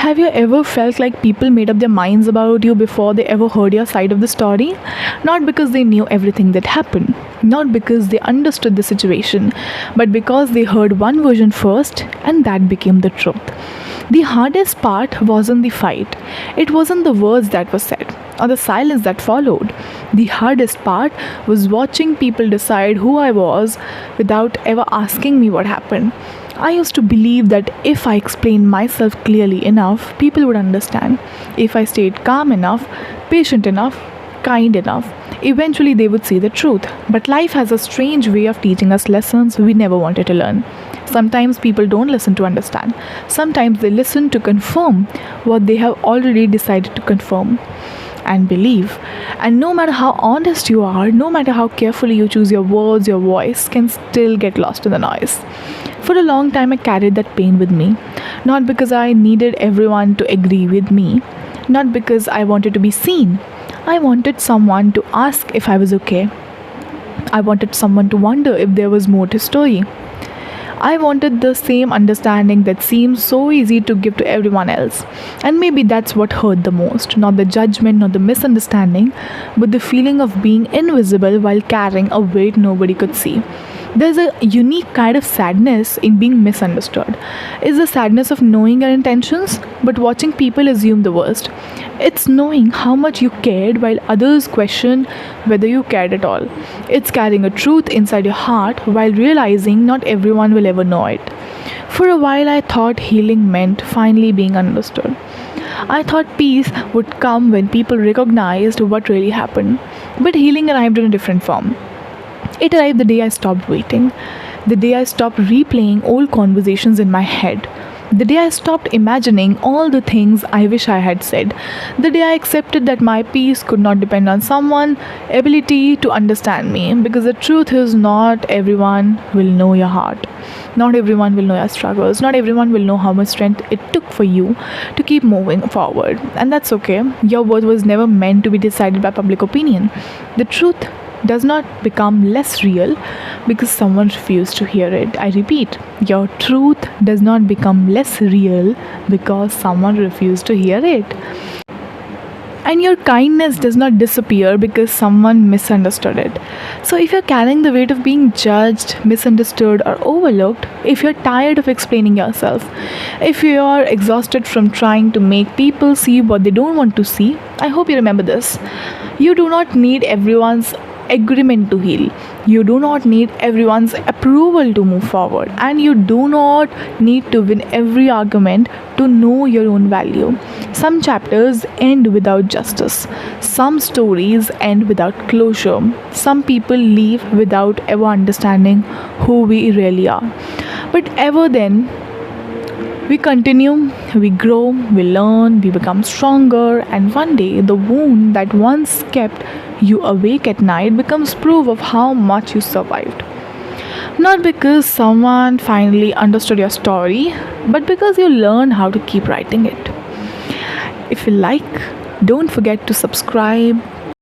Have you ever felt like people made up their minds about you before they ever heard your side of the story? Not because they knew everything that happened, not because they understood the situation, but because they heard one version first and that became the truth. The hardest part wasn't the fight, it wasn't the words that were said or the silence that followed. The hardest part was watching people decide who I was without ever asking me what happened. I used to believe that if I explained myself clearly enough, people would understand. If I stayed calm enough, patient enough, kind enough, eventually they would see the truth. But life has a strange way of teaching us lessons we never wanted to learn. Sometimes people don't listen to understand. Sometimes they listen to confirm what they have already decided to confirm and believe. And no matter how honest you are, no matter how carefully you choose your words, your voice can still get lost in the noise. For a long time, I carried that pain with me. Not because I needed everyone to agree with me, not because I wanted to be seen. I wanted someone to ask if I was okay. I wanted someone to wonder if there was more to the story. I wanted the same understanding that seems so easy to give to everyone else. And maybe that's what hurt the most. Not the judgment, not the misunderstanding, but the feeling of being invisible while carrying a weight nobody could see. There's a unique kind of sadness in being misunderstood. It's the sadness of knowing your intentions, but watching people assume the worst. It's knowing how much you cared while others question whether you cared at all. It's carrying a truth inside your heart while realizing not everyone will ever know it. For a while, I thought healing meant finally being understood. I thought peace would come when people recognized what really happened. But healing arrived in a different form. It arrived the day I stopped waiting, the day I stopped replaying old conversations in my head, the day I stopped imagining all the things I wish I had said, the day I accepted that my peace could not depend on someone's ability to understand me, because the truth is not everyone will know your heart. Not everyone will know your struggles. Not everyone will know how much strength it took for you to keep moving forward. And that's okay. Your worth was never meant to be decided by public opinion. The truth does not become less real because someone refused to hear it. I repeat, your truth does not become less real because someone refused to hear it. And your kindness does not disappear because someone misunderstood it. So, if you're carrying the weight of being judged, misunderstood, or overlooked, if you're tired of explaining yourself, if you're exhausted from trying to make people see what they don't want to see, I hope you remember this. You do not need everyone's agreement to heal. You do not need everyone's approval to move forward, and you do not need to win every argument to know your own value. Some chapters end without justice, some stories end without closure, some people leave without ever understanding who we really are. But ever then, we continue, we grow, we learn, we become stronger, and one day the wound that once kept you awake at night becomes proof of how much you survived. Not because someone finally understood your story, but because you learned how to keep writing it. If you like, don't forget to subscribe,